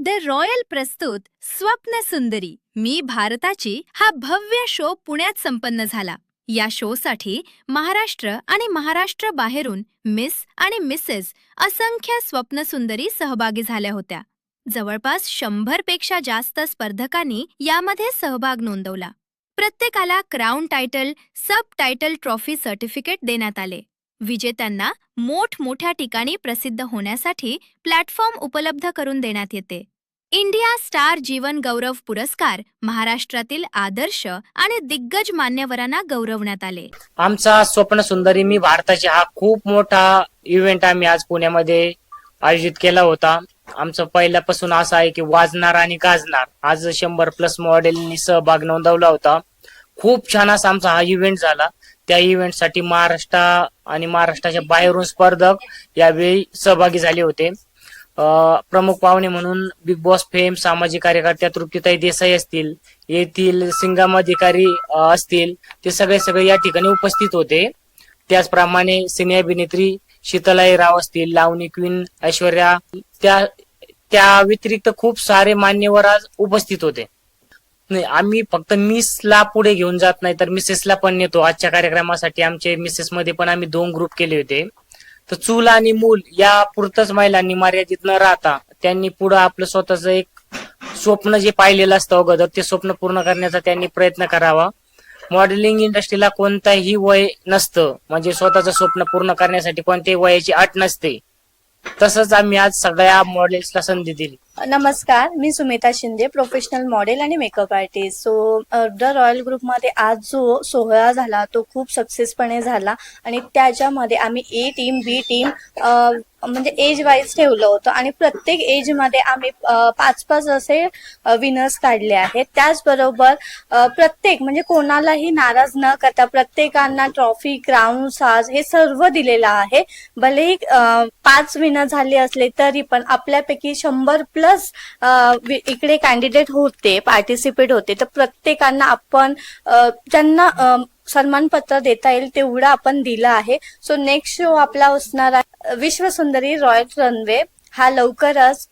The royal प्रस्तुत स्वप्न सुंदरी मी भारताची हा भव्य शो पुण्यात संपन्न झाला. या शोसाठी महाराष्ट्र आणि महाराष्ट्र बाहेरून मिस आणि मिसेस असंख्य स्वप्नसुंदरी सहभागी झाल्या होत्या. जवळपास 100 पेक्षा जास्त स्पर्धकांनी यामध्ये सहभाग नोंदवला. प्रत्येकाला क्राउन टायटल, सब टायटल ट्रॉफी सर्टिफिकेट देण्यात आले. विजेत्यांना मोठमोठ्या ठिकाणी प्रसिद्ध होण्यासाठी प्लॅटफॉर्म उपलब्ध करून देण्यात येते. इंडिया स्टार जीवन गौरव पुरस्कार महाराष्ट्रातील आदर्श आणि दिग्गज मान्यवरांना गौरवण्यात आले. आमचा स्वप्न सुंदरी मी भारताची हा खूप मोठा इव्हेंट आम्ही आज पुण्यामध्ये आयोजित केला होता. आमचं पहिल्यापासून असं आहे की वाजणार आणि गाजणार. आज 100+ मॉडेलनी सहभाग नोंदवला होता. खूप छान असा आमचा हा इव्हेंट झाला. त्या इव्हेंटसाठी महाराष्ट्र आणि महाराष्ट्राच्या बाहेरून स्पर्धक यावेळी सहभागी झाले होते. प्रमुख पाहुणे म्हणून बिग बॉस फेम सामाजिक कार्यकर्त्या तृप्तीताई देसाई असतील, येथील सिंगम अधिकारी असतील, ते सगळे या ठिकाणी उपस्थित होते. त्याचप्रमाणे सिने अभिनेत्री शीतलाई राव असतील, लावणी क्वीन ऐश्वर्या, त्या व्यतिरिक्त खूप सारे मान्यवर आज उपस्थित होते. नाही, आम्ही फक्त मिसला पुढे घेऊन जात नाही तर मिसेसला पण नेतो. आजच्या कार्यक्रमासाठी आमचे मिसेस मध्ये पण आम्ही 2 ग्रुप केले होते. तर चूल आणि मूल या पुरतच महिलांनी मर्यादित न राहता त्यांनी पुढे आपलं स्वतःच एक स्वप्न जे पाहिलेलं असतं अगोदर ते स्वप्न पूर्ण करण्याचा त्यांनी प्रयत्न करावा. मॉडेलिंग इंडस्ट्रीला कोणताही वय नसतं, म्हणजे स्वतःचं स्वप्न पूर्ण करण्यासाठी कोणत्याही वयाची अट नसते. तसंच आम्ही आज सगळ्या मॉडेल्सला संधी दिली. नमस्कार, मी सुमिता शिंदे, प्रोफेशनल मॉडेल आणि makeup artist. So the royal ग्रुपमध्ये आज जो सोहळा झाला तो खूप सक्सेसपणे झाला आणि त्याच्यामध्ये आम्ही ए टीम, बी टीम म्हणजे एज वाईज ठेवलं होतं आणि प्रत्येक एज मध्ये आम्ही 5-5 असे विनर्स काढले आहेत. त्याचबरोबर प्रत्येक म्हणजे कोणालाही नाराज न करता प्रत्येकांना ट्रॉफी, क्राऊन, साज हे सर्व दिलेलं आहे. भलेही 5 विनर झाले असले तरी पण आपल्यापैकी 100+ इकडे कॅन्डिडेट होते, पार्टिसिपेट होते. तर प्रत्येकांना आपण त्यांना सन्मानपत्र देता येईल तेवढं आपण दिलं आहे. सो नेक्स्ट शो आपला असणार आहे विश्वसुंदरी रॉयल रनवे. हा लवकरच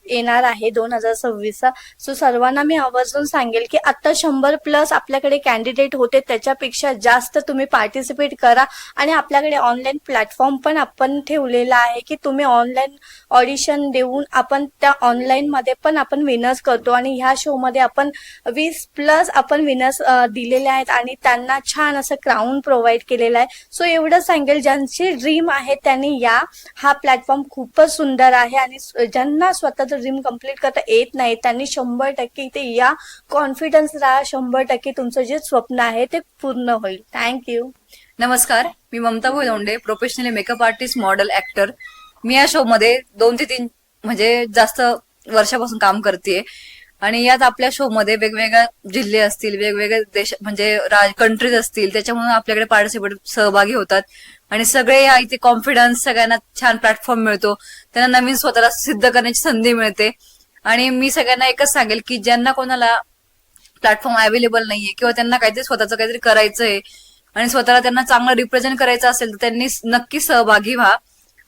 येणार आहे 2026चा. सो सर्वांना मी आवर्जून सांगेल की आता 100+ आपल्याकडे कॅन्डिडेट होते, त्याच्यापेक्षा जास्त तुम्ही पार्टिसिपेट करा. आणि आपल्याकडे ऑनलाईन प्लॅटफॉर्म पण आपण ठेवलेला आहे की तुम्ही ऑनलाईन ऑडिशन देऊन आपण त्या ऑनलाईन मध्ये पण आपण विनर्स करतो. आणि ह्या शो मध्ये आपण 20+ आपण विनर्स दिलेले आहेत आणि त्यांना छान असं क्राऊन प्रोव्हाइड केलेलं आहे. सो एवढं सांगेल, ज्यांची ड्रीम आहे त्यांनी हा प्लॅटफॉर्म खूपच सुंदर आहे आणि ज्यांना स्वतःचं ड्रीम कम्प्लीट करता येत नाही त्यांनी 100% इथे या, कॉन्फिडन्स राहा. 100% तुमचं जे स्वप्न आहे ते पूर्ण होईल. थँक्यू. नमस्कार, मी Mamata Bhoidonde, professionally makeup artist, model, actor. मी या शो मध्ये 2 ते 3 म्हणजे जास्त वर्षापासून काम करते आणि यात आपल्या शो मध्ये वेगवेगळ्या जिल्हे असतील, वेगवेगळे देश म्हणजे कंट्रीज असतील, त्याच्यामुळे आपल्याकडे पार्टिसिपेट सहभागी होतात आणि सगळे या इथे कॉन्फिडन्स, सगळ्यांना छान प्लॅटफॉर्म मिळतो, त्यांना नवीन स्वतःला सिद्ध करण्याची संधी मिळते. आणि मी सगळ्यांना एकच सांगेल की ज्यांना कोणाला प्लॅटफॉर्म अवेलेबल नाहीये किंवा त्यांना काहीतरी स्वतःचं काहीतरी करायचंय आणि स्वतःला त्यांना चांगलं रिप्रेझेंट करायचं असेल तर त्यांनी नक्की सहभागी व्हा.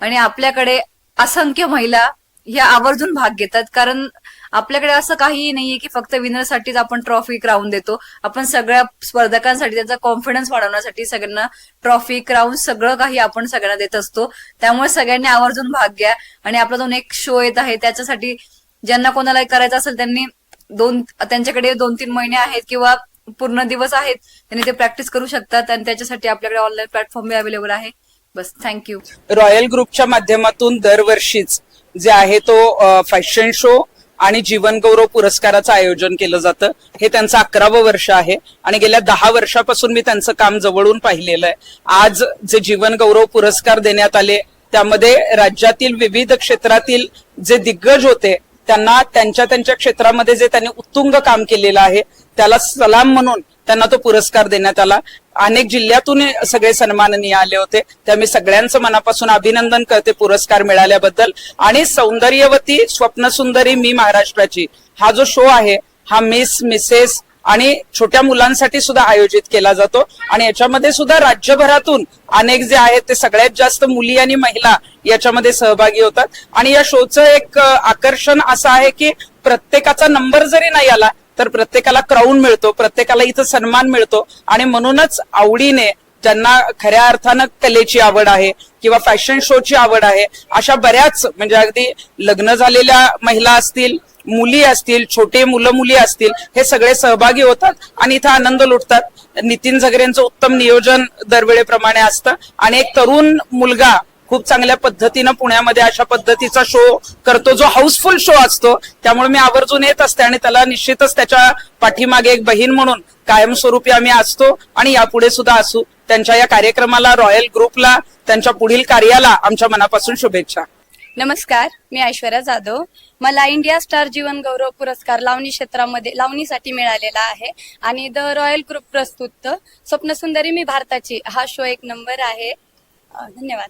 आणि आपल्याकडे असंख्य महिला ह्या आवर्जून भाग घेतात, कारण आपल्याकडे असं काहीही नाहीये की फक्त विनरसाठीच आपण ट्रॉफी, क्राऊन देतो. आपण सगळ्या स्पर्धकांसाठी त्यांचा कॉन्फिडन्स वाढवण्यासाठी सगळ्यांना ट्रॉफी, क्राऊन सगळं काही आपण सगळ्यांना देत असतो. त्यामुळे सगळ्यांनी आवर्जून भाग घ्या. आणि आपला जो एक शो येत आहे त्याच्यासाठी ज्यांना कोणाला करायचं असेल त्यांनी त्यांच्याकडे 2-3 महिने आहेत किंवा पूर्ण दिवस आहेत, त्यांनी ते प्रॅक्टिस करू शकतात आणि त्याच्यासाठी आपल्याकडे ऑनलाईन प्लॅटफॉर्म अवेलेबल आहे. बस, थँक्यू. रॉयल ग्रुपच्या माध्यमातून दरवर्षीच जे आहे तो फॅशन शो आणि जीवन गौरव पुरस्काराचं आयोजन केलं जातं. हे त्यांचं 11वं वर्ष आहे आणि गेल्या 10 वर्षापासून मी त्यांचं काम जवळून पाहिलेलं आहे. आज जे जीवन गौरव पुरस्कार देण्यात आले त्यामध्ये राज्यातील विविध क्षेत्रातील जे दिग्गज होते त्यांना त्यांच्या क्षेत्रामध्ये जे त्यांनी उत्तुंग काम केलेलं आहे त्याला सलाम म्हणून त्यांना तो पुरस्कार देण्यात आला. अनेक जिल्ह्यातून सगळे सन्माननीय आले होते. त्या मी सगळ्यांचं मनापासून अभिनंदन करते पुरस्कार मिळाल्याबद्दल. आणि सौंदर्यवती स्वप्नसुंदरी मी महाराष्ट्राची हा जो शो आहे हा मिस, मिसेस आणि छोट्या मुलांसाठी सुद्धा आयोजित केला जातो आणि याच्यामध्ये सुद्धा राज्यभरातून अनेक जे आहेत ते सगळ्यात जास्त मुली आणि महिला याच्यामध्ये सहभागी होतात. आणि या शोचं एक आकर्षण असं आहे की प्रत्येकाचा नंबर जरी नाही आला तर प्रत्येकाला क्राऊन मिळतो, प्रत्येकाला इथं सन्मान मिळतो. आणि म्हणूनच आवडीने ज्यांना खऱ्या अर्थानं कलेची आवड आहे किंवा फॅशन शोची आवड आहे अशा बऱ्याच म्हणजे अगदी लग्न झालेल्या महिला असतील, मुली असतील, छोटे मुलं मुली असतील, हे सगळे सहभागी होतात आणि इथं आनंद लुटतात. नितीन झगरेंचं उत्तम नियोजन दरवेळेप्रमाणे असतं आणि एक तरुण मुलगा खूप चांगल्या पद्धतीनं पुण्यामध्ये अशा पद्धतीचा शो करतो जो हाऊसफुल शो असतो. त्यामुळे मी आवर्जून येत असते आणि त्याला निश्चितच त्याच्या पाठीमागे एक बहीण म्हणून कायमस्वरूपी आम्ही असतो आणि यापुढे सुद्धा असू. त्यांच्या या कार्यक्रमाला, रॉयल ग्रुपला, त्यांच्या पुढील कार्याला आमच्या मनापासून शुभेच्छा. नमस्कार, मी ऐश्वर्या जाधव. मला इंडिया स्टार जीवन गौरव पुरस्कार लावणी क्षेत्रामध्ये लावणीसाठी मिळालेला आहे आणि द रॉयल ग्रुप प्रस्तुत स्वप्नसुंदरी मी भारताची हा शो एक नंबर आहे. धन्यवाद.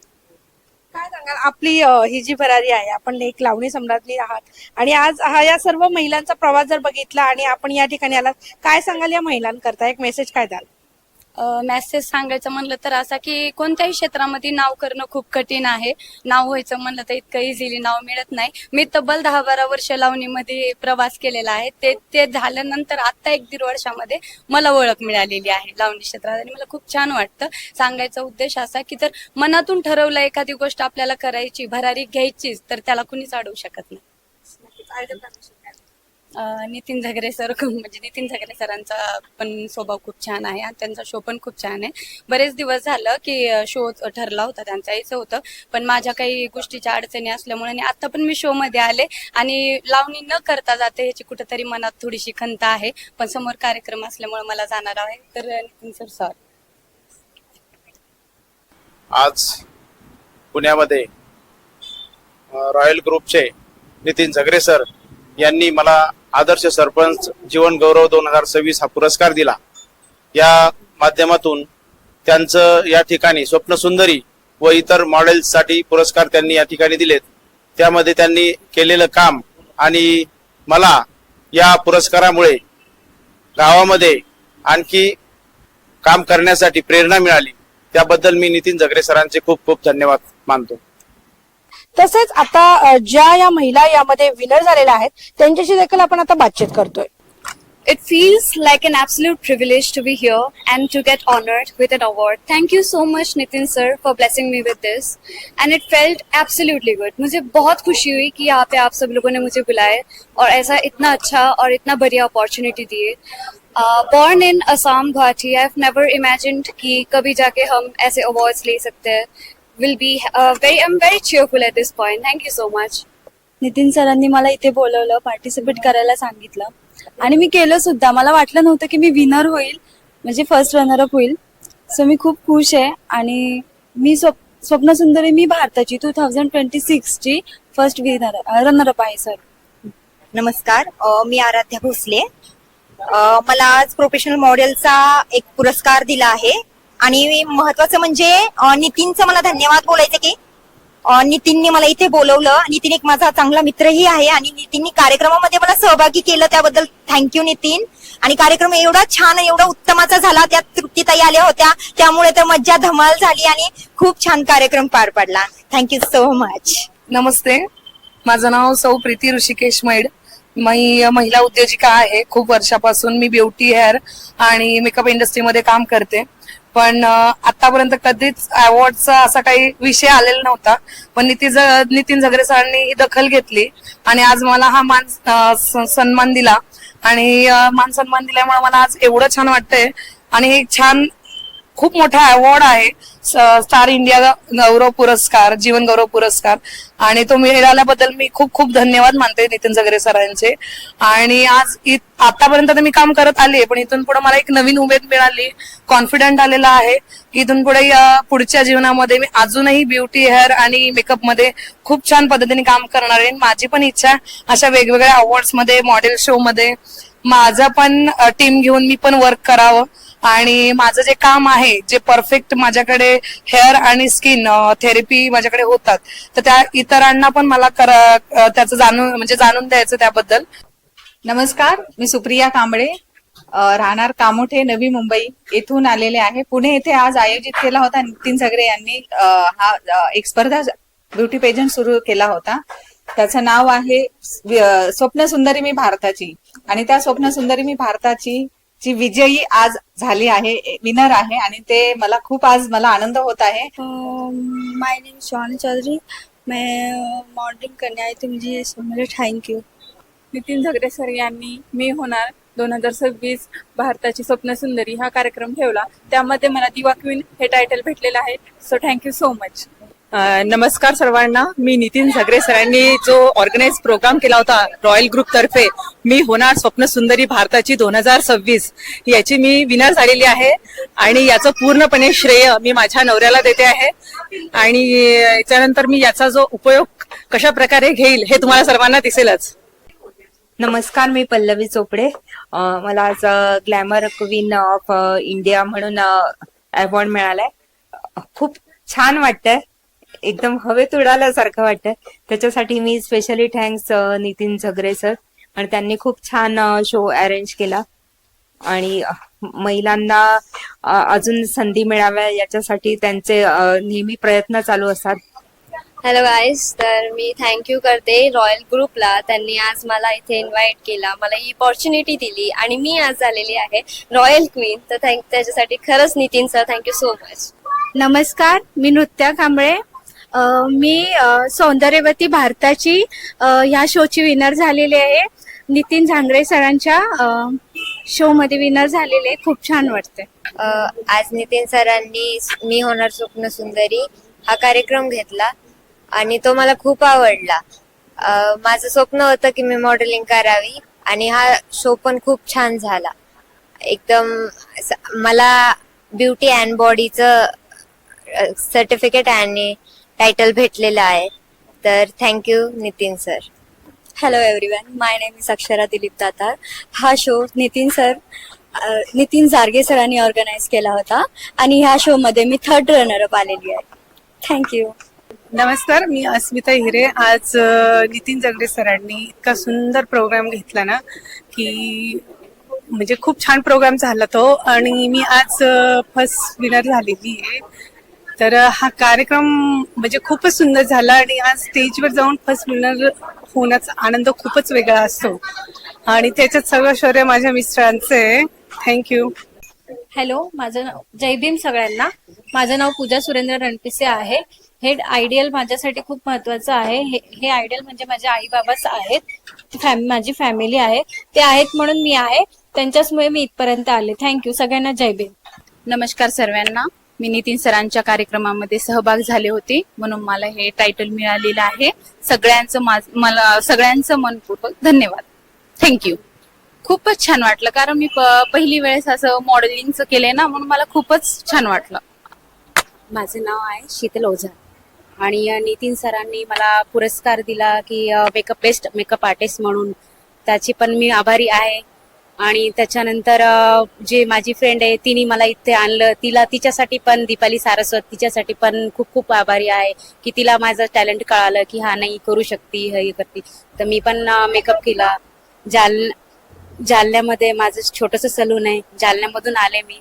काय सांगाल आपली ही जी भरारी आहे, आपण एक लावणी सम्राज्ञी आहात आणि आज हा या सर्व महिलांचा प्रवास जर बघितला आणि आपण या ठिकाणी आलात, काय सांगाल या महिलांकरता, एक मेसेज काय द्याल? मेसेज सांगायचं म्हणलं तर असा की कोणत्याही क्षेत्रामध्ये नाव करणं खूप कठीण आहे. नाव व्हायचं म्हणलं तर इतकं इझिली नाव मिळत नाही. मी तब्बल 10-12 वर्ष लावणीमध्ये प्रवास केलेला आहे. ते झाल्यानंतर आता 1-1.5 वर्षामध्ये मला ओळख मिळालेली आहे लावणी क्षेत्रात आणि मला खूप छान वाटतं. सांगायचा उद्देश असा की जर मनातून ठरवलं एखादी गोष्ट आपल्याला करायची, भरारी घ्यायचीच, तर त्याला कुणीच अडवू शकत नाही. नितीन झगरे सर म्हणजे नितीन झगरे सरांचा पण स्वभाव खूप छान आहे आणि त्यांचा शो पण खूप छान आहे. बरेच दिवस झालं की शो ठरला होता, त्यांचा यायचं होतं, पण माझ्या काही गोष्टीच्या अडचणी असल्यामुळे आणि आता पण मी शो मध्ये आले आणि लावणी न करता जाते ह्याची कुठेतरी मनात थोडीशी खंत आहे, पण समोर कार्यक्रम असल्यामुळे मला जाणार आहे. तर नितीन सर सॉरी. आज पुण्यामध्ये रॉयल ग्रुपचे नितीन झगरे सर यांनी मला आदर्श सरपंच जीवन गौरव 2026 हा पुरस्कार दिला. या माध्यमातून त्यांचं या ठिकाणी स्वप्नसुंदरी व इतर मॉडेल्ससाठी पुरस्कार त्यांनी या ठिकाणी दिलेत. त्यामध्ये त्यांनी केलेलं काम आणि मला या पुरस्कारामुळे गावामध्ये आणखी काम करण्यासाठी प्रेरणा मिळाली. त्याबद्दल मी नितीन झगरे सरांचे खूप खूप धन्यवाद मानतो. तसेच आता ज्या या महिला यामध्ये विनर झालेल्या आहेत त्यांच्याशी देखील आपण आता बातचीत करतोय. It feels like an absolute privilege to be here and to get honored with an award. Thank you so much Nitin sir for blessing me with this and it felt absolutely good. मुझे बहुत खुशी हुई कि यहाँ पे आप सब लोगों ने मुझे बुलाए और ऐसा इतना अच्छा और इतना बढ़िया अपॉर्चुनिटी दिए. Born in Assam, Guwahati, I've never imagined कि कभी जाके हम ऐसे awards ले सकते हैं. I'm very cheerful at this point. Thank you so much. Nitin सरांनी मला इथे बोलवलं, पार्टिसिपेट करायला सांगितलं आणि मी केलं सुद्धा. मला वाटलं नव्हतं की मी विनर होईल, म्हणजे फर्स्ट रनरअप होईल. सो मी खूप खुश आहे आणि मी स्वप्नसुंदरी मी भारताची 2026 ची फर्स्ट रनरअप आहे सर. नमस्कार, मी आराध्या भोसले. मला आज प्रोफेशनल मॉडेलचा एक पुरस्कार दिला आहे आणि महत्वाचं म्हणजे नितीनचं मला धन्यवाद बोलायचं की नितीनने मला इथे बोलवलं. नितीन एक माझा चांगला मित्रही आहे आणि नितीनने कार्यक्रमामध्ये मला सहभागी केलं, त्याबद्दल थँक्यू नितीन. आणि कार्यक्रम एवढा छान एवढा उत्तमाचा झाला, त्यात तृप्तीताई आल्या होत्या, त्यामुळे तर मज्जा धमाल झाली आणि खूप छान कार्यक्रम पार पडला. Thank you so much. नमस्ते, माझं नाव सौ प्रीती ऋषिकेश मैड. मी महिला उद्योजिका आहे. खूप वर्षापासून मी ब्युटी, हेअर आणि मेकअप इंडस्ट्रीमध्ये काम करते, पण आतापर्यंत कधीच अवॉर्डचा असा काही विषय आलेला नव्हता. पण नितीन झगरे सरांनी ही दखल घेतली आणि आज मला हा सन्मान दिला आणि मान सन्मान दिल्यामुळे मला आज एवढं छान वाटतंय. आणि एक छान खूप मोठा अवॉर्ड आहे, स्टार इंडिया गौरव पुरस्कार, जीवन गौरव पुरस्कार, आणि तो मिळाल्याबद्दल मी खूप खूप धन्यवाद मानते नितीन झगरे सरांचे. आणि आज आतापर्यंत मी काम करत आले, पण इथून पुढे मला एक नवीन उमेद मिळाली, कॉन्फिडंट आलेला आहे की इथून पुढे पुढच्या जीवनामध्ये मी अजूनही ब्युटी, हेअर आणि मेकअप मध्ये खूप छान पद्धतीने काम करणार आहे. माझी पण इच्छा अशा वेगवेगळ्या अवॉर्ड्स मध्ये, मॉडेल शो मध्ये माझं पण टीम घेऊन मी पण वर्क करावं आणि माझं जे काम आहे, जे परफेक्ट माझ्याकडे हेअर आणि स्किन थेरपी माझ्याकडे होतात, तर त्या इतरांना पण मला त्याचं जाणून द्यायचं त्याबद्दल. नमस्कार, मी सुप्रिया कांबळे. राहणार कामोठे, नवी मुंबई येथून आलेले आहे. पुणे येथे आज आयोजित केला होता. नितीन झगरे यांनी हा एक स्पर्धा ब्युटी पेजंट सुरू केला होता. त्याचं नाव आहे स्वप्न सुंदरी मी भारताची. आणि त्या स्वप्न सुंदरी मी भारताची जी विजयी आज झाली आहे, विनर आहे. आणि ते मला आनंद होत आहे. माय नेम शॉन चौधरी. मैं मॉडलिंग करने आई थी, मुझे समझ थँक्यू. नितीन झगरे सर यांनी मी होणार 2026 भारताची स्वप्न सुंदरी हा कार्यक्रम ठेवला. त्यामध्ये मला दिवा क्वीन हे टायटल भेटलेलं आहे. So thank you so much. नमस्कार सर्वांना. मी नितीन झगरे सरांनी जो ऑर्गनाइज प्रोग्राम केला होता रॉयल ग्रुप तर्फे, मी होणार स्वप्न सुंदरी भारताची 2026, याची मी विनर झालेली आहे. आणि याचं पूर्णपणे श्रेय मी माझ्या नवऱ्याला देते आहे. आणि याच्यानंतर मी याचा जो उपयोग कशा प्रकारे घेईल हे तुम्हाला सर्वांना दिसेलच. नमस्कार, मी पल्लवी चोपडे. मला आज ग्लॅमर क्वीन ऑफ इंडिया म्हणून अवॉर्ड मिळालाय. खूप छान वाटतंय, एकदम हवेत उडाल्यासारखं वाटतंय. त्याच्यासाठी मी specially thanks Nitin Jhagare sir. आणि त्यांनी खूप छान शो अरेंज केला. आणि महिलांना अजून संधी मिळाव्या याच्यासाठी त्यांचे नेहमी प्रयत्न चालू असतात. हॅलो गाईज, तर मी थँक्यू करते रॉयल ग्रुपला. त्यांनी आज मला इथे इन्व्हाइट केला, मला ही अपॉर्च्युनिटी दिली आणि मी आज आलेली आहे रॉयल क्वीन. तर त्याच्यासाठी खरंच Nitin sir thank you so much. नमस्कार, मी नृत्या कांबळे. मी सौंदर्यवती भारताची ह्या शोची विनर झालेली आहे. नितीन झांगरे सरांच्या शो मध्ये विनर झालेले. खूप छान वाटते. आज नितीन सरांनी मी होणार स्वप्न सुंदरी हा कार्यक्रम घेतला आणि तो मला खूप आवडला. माझं स्वप्न होतं की मी मॉडेलिंग करावी आणि हा शो पण खूप छान झाला. एकदम मला ब्युटी अँड बॉडीचं सर्टिफिकेट आणि टायटल भेटलेलं आहे. तर thank you Nitin sir. Hello everyone, my name is Akshara Dilip Datar. हा शो नितीन जारगे सरांनी ऑर्गनाईज केला होता आणि ह्या शो मध्ये मी 3rd रनरअप आलेली आहे. थँक्यू. नमस्कार, मी अस्मिता हिरे. आज नितीन झगरे सरांनी इतका सुंदर प्रोग्राम घेतला ना की म्हणजे खूप छान प्रोग्राम झाला तो. आणि मी आज फर्स्ट विनर झालेली आहे. तर हा कार्यक्रम म्हणजे खूपच सुंदर झाला. आणि आज स्टेजवर जाऊन फर्स्ट विनर होण्याचा आनंद खूपच वेगळा असतो. आणि त्याच्यात सगळं श्रेय माझ्या मिस्टरांचं आहे. थँक्यू. हॅलो, माझं नाव जय भीम सगळ्यांना. माझं नाव पूजा सुरेंद्र रणपिसे आहे. हे आयडियल माझ्यासाठी खूप महत्वाचं आहे. हे आयडियल म्हणजे माझे आई बाबाच आहेत, माझी फॅमिली आहे. ते आहेत म्हणून मी आहे. त्यांच्याचमुळे मी इथपर्यंत आले. थँक्यू. सगळ्यांना जय भीम. नमस्कार सर्वांना. मी नितीन सरांच्या कार्यक्रमामध्ये सहभाग झाले होते म्हणून मला हे टायटल मिळालेलं आहे. सगळ्यांचं मनपूर्वक धन्यवाद. थँक्यू. खूपच छान वाटलं कारण मी पहिली वेळेस असं मॉडेलिंगचं केलंय ना, म्हणून मला खूपच छान वाटलं. माझं नाव आहे शीतल ओझा आणि नितीन सरांनी मला पुरस्कार दिला की बेस्ट मेकअप आर्टिस्ट म्हणून. त्याची पण मी आभारी आहे. आणि त्याच्यानंतर जे माझी फ्रेंड आहे तिने मला इथे आणलं, तिच्यासाठी पण दीपाली सारस्वत, तिच्यासाठी पण खूप खूप आभारी आहे की तिला माझं टॅलेंट कळालं की हा नाही करू शकते, हे करते. तर मी पण मेकअप केला. जालन्यामध्ये माझं छोटंसं सलून आहे, जालन्यामधून आले मी.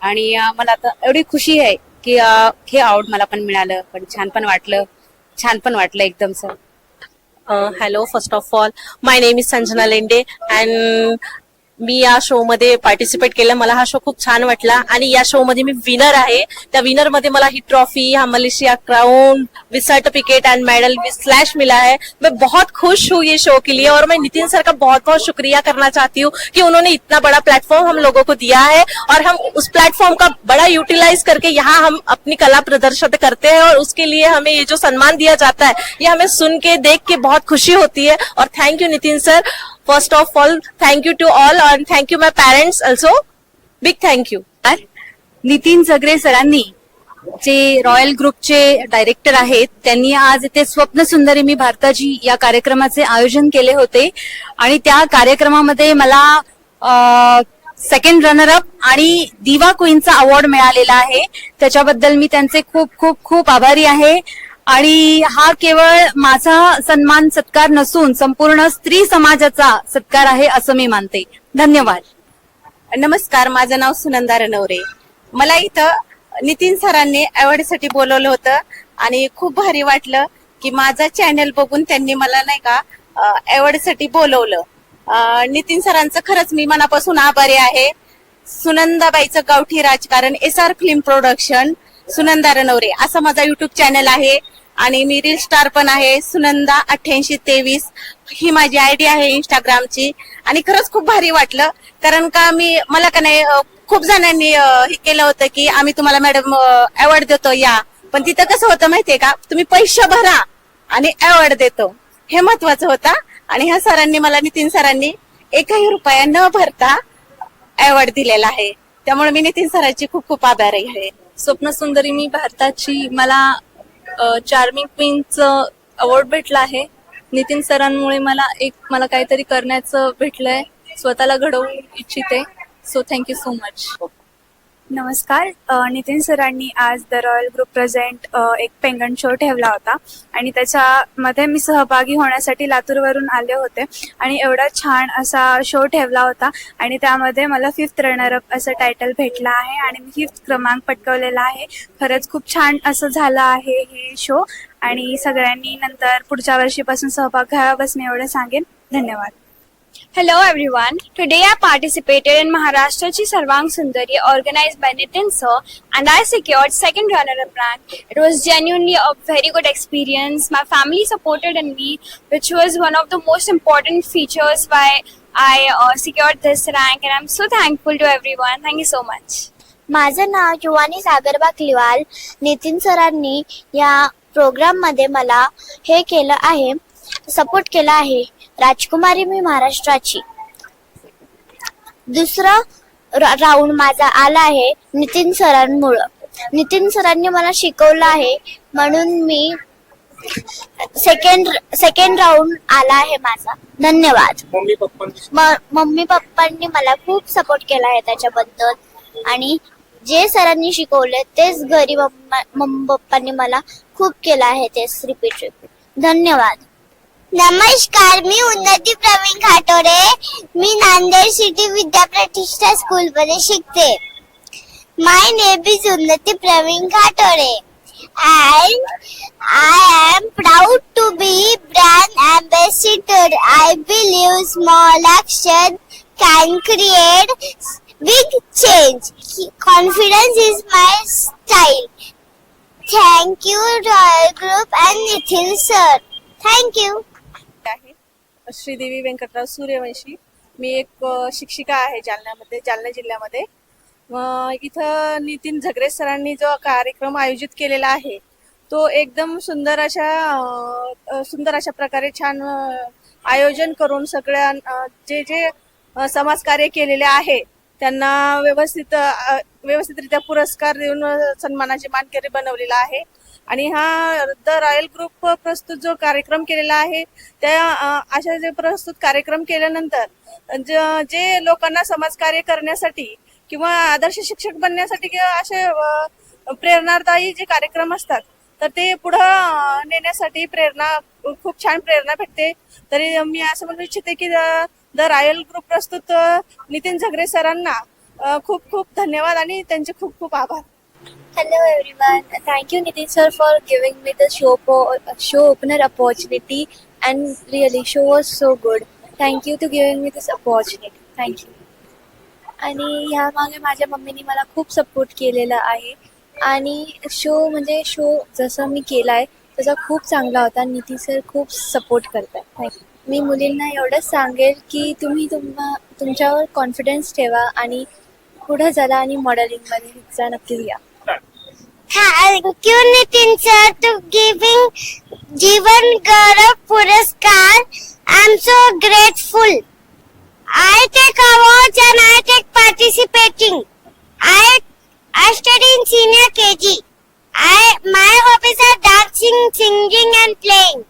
आणि मला आता एवढी खुशी आहे की हे अवॉर्ड मला पण मिळालं. पण छान पण वाटलं एकदम sir. Hello, first of all my name is Sanjana Lende and मी या शो मध्ये पार्टिसिपेट केलं. मला हा शो खूप छान वाटला आणि या शो मध्ये मी विनर आहे. त्या विनर मध्ये मला ही ट्रॉफी, हा मलेशिया क्राउन विद सर्टिफिकेट एंड मेडल विद स्लैश मिला है. मैं बहुत खुश हूँ ये शो के लिए और मैं नितिन सर का बहुत बहुत शुक्रिया करना चाहती हूँ कि उन्होंने इतना बड़ा प्लेटफॉर्म हम लोगों को दिया है और हम उस प्लेटफॉर्म का बड़ा यूटिलाइज करके यहाँ हम अपनी कला प्रदर्शित करते हैं और उसके लिए हमें ये जो सम्मान दिया जाता है ये हमें सुन के देख के बहुत खुशी होती है. और thank you Nitin sir. First of all, thank you to all and thank you my parents also. Big thank you. Nitin Zagre सरांनी जे रॉयल ग्रुपचे डायरेक्टर आहेत त्यांनी आज इथे स्वप्न सुंदरी मी भारताची या कार्यक्रमाचे आयोजन केले होते आणि त्या कार्यक्रमामध्ये मला 2nd रनरअप आणि दिवा क्वीनचा अवॉर्ड मिळालेला आहे. त्याच्याबद्दल मी त्यांचे खूप खूप खूप आभारी आहे. आणि हा केवळ माझा सन्मान सत्कार नसून संपूर्ण स्त्री समाजाचा सत्कार आहे असं मी मानते. धन्यवाद. नमस्कार, माझं नाव सुनंदा रणवरे. मला इथं नितीन सरांनी अवॉर्डसाठी बोलवलं होतं आणि खूप भारी वाटलं की माझा चॅनल बघून त्यांनी मला नाही का अवॉर्डसाठी बोलवलं. नितीन सरांचं खरंच मी मनापासून आभारी आहे. सुनंदाबाईचं गावठी राजकारण, SR film production, Sunanda Ranaware असं माझा युट्यूब चॅनल आहे आणि मी रील स्टार पण आहे. सुनंदा 8823 ही माझी आयडी आहे इंस्टाग्रामची. आणि खरंच खूप भारी वाटलं, कारण का मला का नाही खूप जणांनी हे केलं होतं की आम्ही तुम्हाला मॅडम अवॉर्ड देतो या, पण तिथं कसं होतं माहितीये का, तुम्ही पैसे भरा आणि अवॉर्ड देतो, हे महत्वाचं होतं. आणि ह्या सरांनी मला, नितीन सरांनी 1ही रुपया न भरता अवॉर्ड दिलेला आहे. त्यामुळे मी नितीन सरांची खूप खूप आभारी आहे. स्वप्न सुंदरी मी भारताची, मला चार्मिंग क्वीनचं अवॉर्ड भेटला आहे. नितीन सरांमुळे मला काहीतरी करण्याचं भेटलंय, स्वतःला घडवू इच्छिते. So thank you so much. नमस्कार, नितीन सरांनी आज द रॉयल ग्रुप प्रेझेंट एक पेंगण शो ठेवला होता आणि त्याच्यामध्ये मी सहभागी होण्यासाठी लातूरवरून आले होते आणि एवढा छान असा शो ठेवला होता आणि त्यामध्ये मला 5th रनरअप असं टायटल भेटलं आहे आणि मी 5th क्रमांक पटकवलेला आहे. खरंच खूप छान असं झालं आहे हे शो आणि सगळ्यांनी नंतर पुढच्या वर्षीपासून सहभाग घ्यावा, बस मी एवढं सांगेन. धन्यवाद. Hello everyone. Today I participated in Maharashtrachi Sarvang Sundari organized by Nitin sir and I secured 2nd runner-up rank. It was genuinely a very good experience. My family supported in me, which was one of the most important features why I secured this rank and I'm so thankful to everyone. Thank you so much. माझं नाव युवानी सागर बाकलीवाल. नितीन सरांनी या programme मध्ये मला हे केलं आहे, support केला आहे. राजकुमारी मी महाराष्ट्राची. दुसरा राऊंड माझा आला आहे नितीन सरांमुळं. नितीन सरांनी मला शिकवलं आहे म्हणून मी सेकंड राऊंड आला आहे माझा. धन्यवाद. मम्मी पप्पांनी मला खूप सपोर्ट केला आहे त्याच्याबद्दल आणि जे सरांनी शिकवले तेच घरी मम्मी पप्पांनी मला खूप केलं आहे, तेच रिपीट. धन्यवाद. नमस्कार, मी उन्नती प्रवीण खाटोरे. मी नांदेड सिटी विद्या प्रतिष्ठा स्कूल मध्ये शिकते. माय नेम इज उन्नती Pravin खाटोरे and I am proud to be brand ambassador. I believe small action can create big change. Confidence is my style. Thank you Royal Group and Nitin sir. Thank you. Sridevi Venkatrao Suryavanshi. मी एक शिक्षिका आहे जालना जिल्ह्यामध्ये. इथं नितीन झगरे सरांनी जो कार्यक्रम आयोजित केलेला आहे तो एकदम सुंदर अशा प्रकारे छान आयोजन करून सगळ्या जे समाजकार्य केलेले आहे त्यांना व्यवस्थितरित्या पुरस्कार देऊन सन्मानाचे मानकरी बनवलेला आहे. आणि हा द रॉयल ग्रुप प्रस्तुत जो कार्यक्रम केलेला आहे त्या अशा जे प्रस्तुत कार्यक्रम केल्यानंतर जे लोकांना समाजकार्य करण्यासाठी किंवा आदर्श शिक्षक बनण्यासाठी किंवा असे प्रेरणादायी जे कार्यक्रम असतात तर ते पुढं नेण्यासाठी खूप छान प्रेरणा भेटते. तरी मी असं म्हणू इच्छिते की द रॉयल ग्रुप प्रस्तुत नितीन झगरे सरांना खूप खूप धन्यवाद आणि त्यांचे खूप खूप आभार. Hello everyone. Thank you Nitin sir for giving me the show opener opportunity and really show was so good. Thank you to giving me this opportunity. Thank you. आणि ह्या मागे माझ्या मम्मीने मला खूप सपोर्ट केलेला आहे आणि शो जसं मी केलाय तसा खूप चांगला होता. नितीन सर खूप सपोर्ट करतात. मी मुलींना एवढंच सांगेल की तुम्ही तुमच्यावर कॉन्फिडन्स ठेवा आणि पुढे चला आणि मॉडेलिंग मध्ये हिस्सा नक्की घ्या. Thank you Nitin sir to giving Jeevan Gaurav Puraskar. I'm so grateful. I take awards and I take participating. I study in senior KG. My hobbies are dancing, singing and playing.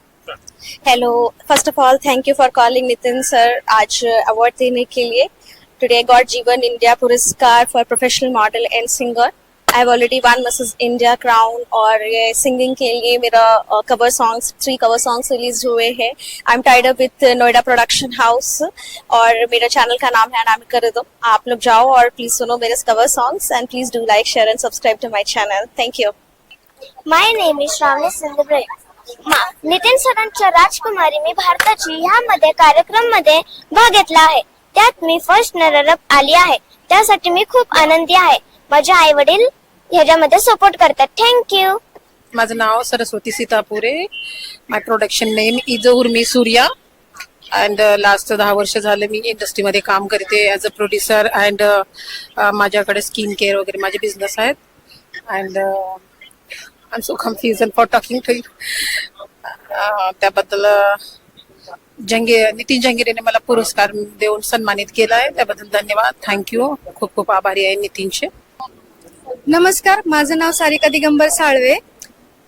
Hello, first of all thank you for calling Nitin sir आज award देने के लिए. Today I got Jeevan India Puraskar for professional model and singer. I have already one Mrs India crown और ये singing के लिए मेरा cover songs 3 cover songs release हुए हैं. I am tied up with Noida production house और मेरा channel का नाम है अनामिका रिदम. आप लोग जाओ और प्लीज सुनो मेरे cover songs and please do like share and subscribe to my channel. Thank you. My name is Shravani Sindhubre. Nitin सरांच्या राजकुमारी मी भारताची ह्यामध्ये कार्यक्रममध्ये भाग घेतला आहे. त्यात मी फर्स्ट रनर अप आली आहे. त्यासाठी मी खूप आनंदी आहे. माझे आई वडील ह्याच्यामध्ये सपोर्ट करतात. थँक्यू. माझं नाव Saraswati Sitapure. My production name is Urmi Surya and last 10 वर्ष झाले मी इंडस्ट्रीमध्ये काम करते ॲज अ प्रोड्युसर अँड माझ्याकडे स्किन केअर वगैरे माझे बिझनेस आहेत. And I am so confusion for talking to you. त्याबद्दल नितीन जंगिरेने मला पुरस्कार देऊन सन्मानित केला आहे. त्याबद्दल धन्यवाद. थँक्यू. खूप खूप आभारी आहे नितीनचे. नमस्कार, माझं नाव सारिका दिगंबर साळवे.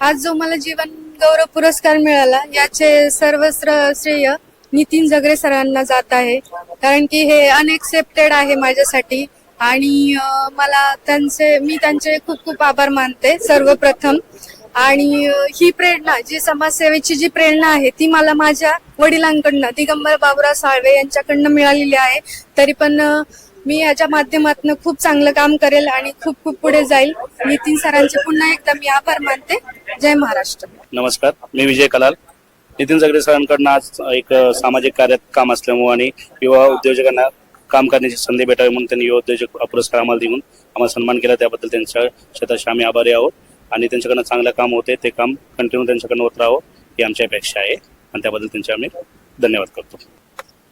आज जो मला जीवन गौरव पुरस्कार मिळाला याचे सर्व श्रेय नितीन जगरे सरांना जात आहे. कारण की हे अनएक्सेप्टेड आहे माझ्यासाठी आणि मी त्यांचे खूप खूप आभार मानते सर्वप्रथम. आणि ही प्रेरणा जी समाजसेवेची जी प्रेरणा आहे ती मला माझ्या वडिलांकडनं दिगंबर बाबुराव साळवे यांच्याकडनं मिळालेली आहे. तरी पण मी याच्या माध्यमातून खूप चांगलं काम करेल आणि खूप खूप पुढे जाईल. नितीन सरांचे पुन्हा एकदा मी आभार मानते. जय महाराष्ट्र. नमस्कार, मी विजय कलाल. नितीन जगरे सरांकडनं आज एक सामाजिक कार्यात काम असल्यामुळे आणि युवा उद्योजकांना काम करण्याची संधी भेटावी म्हणून त्यांनी युवा उद्योजक पुरस्कार आम्हाला देऊन आम्हाला सन्मान केला. त्याबद्दल त्यांच्या शतश आम्ही आभारी आहोत आणि त्यांच्याकडनं चांगलं काम होते ते काम कंटिन्यू त्यांच्याकडनं होत राहावं ही आमची अपेक्षा आहे आणि त्याबद्दल त्यांचे आम्ही धन्यवाद करतो.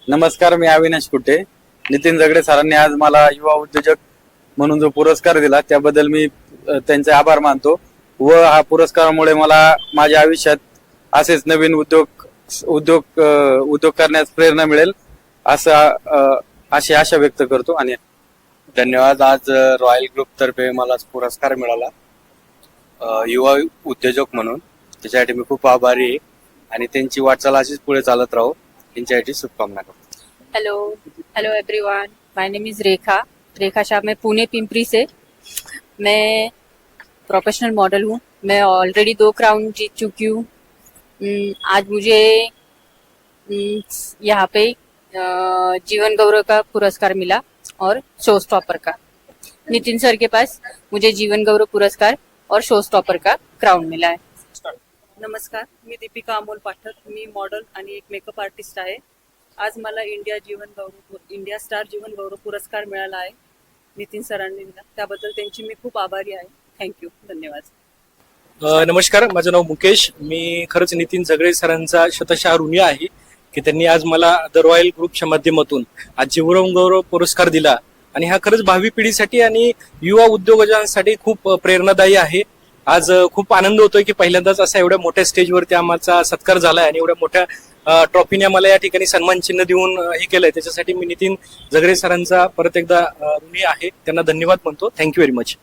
नमस्कार, मी अविनाश कुटे. नितीन जगरे सरांनी आज मला युवा उद्योजक म्हणून जो पुरस्कार दिला त्याबद्दल मी त्यांचे आभार मानतो व हा पुरस्कारामुळे मला माझ्या आयुष्यात असेच नवीन उद्योग करण्यास प्रेरणा मिळेल अशी आशा व्यक्त करतो. आणि धन्यवाद. आज रॉयल ग्रुप तर्फे मला पुरस्कार मिळाला युवा उद्योजक म्हणून. त्याच्यासाठी मी खूप आभारी आहे आणि त्यांची वाटचाल अशीच पुढे चालत राहू त्यांच्यासाठी शुभकामना करतो. Hello everyone, my name is Rekha Shah. मैं पुणे पिंपरी से. मैं प्रोफेशनल मॉडल हूँ. मैं ऑलरेडी 2 क्राउन जीत चुकी हूँ. आज मुझे यहाँ पे जीवन गौरव का पुरस्कार मिला और शो स्टॉपर का. नितिन सर के पास मुझे जीवन गौरव पुरस्कार और शो स्टॉपर का क्राउन मिला है. नमस्कार, मी दीपिका अमोल पाठक. मी मॉडेल आणि एक मेकअप आर्टिस्ट आहे. आज मला इंडिया स्टार जीवन गौरव पुरस्कार मिळाला आहे. नितीन सरांनी दिला त्याबद्दल त्यांची मी खूप आभारी आहे. थँक्यू. धन्यवाद. नमस्कार, माझं नाव मुकेश. मी खरंच नितीन जगरे सरांचा शतशः ऋणी आहे की त्यांनी आज मला द रॉयल ग्रुपच्या माध्यमातून आज जीवन गौरव पुरस्कार दिला आणि हा खरंच भावी पिढीसाठी आणि युवा उद्योजकांसाठी खूप प्रेरणादायी आहे. आज खूप आनंद होतोय की पहिल्यांदाच असा एवढ्या मोठ्या स्टेजवरती आमचा सत्कार झालाय आणि एवढ्या मोठ्या ट्रॉफीने आम्हाला या ठिकाणी सन्मान चिन्ह देऊन हे केलंय. त्याच्यासाठी मी नितीन जगरे सरांचा परत एकदा ऋणी आहे. त्यांना धन्यवाद म्हणतो. Thank you very much.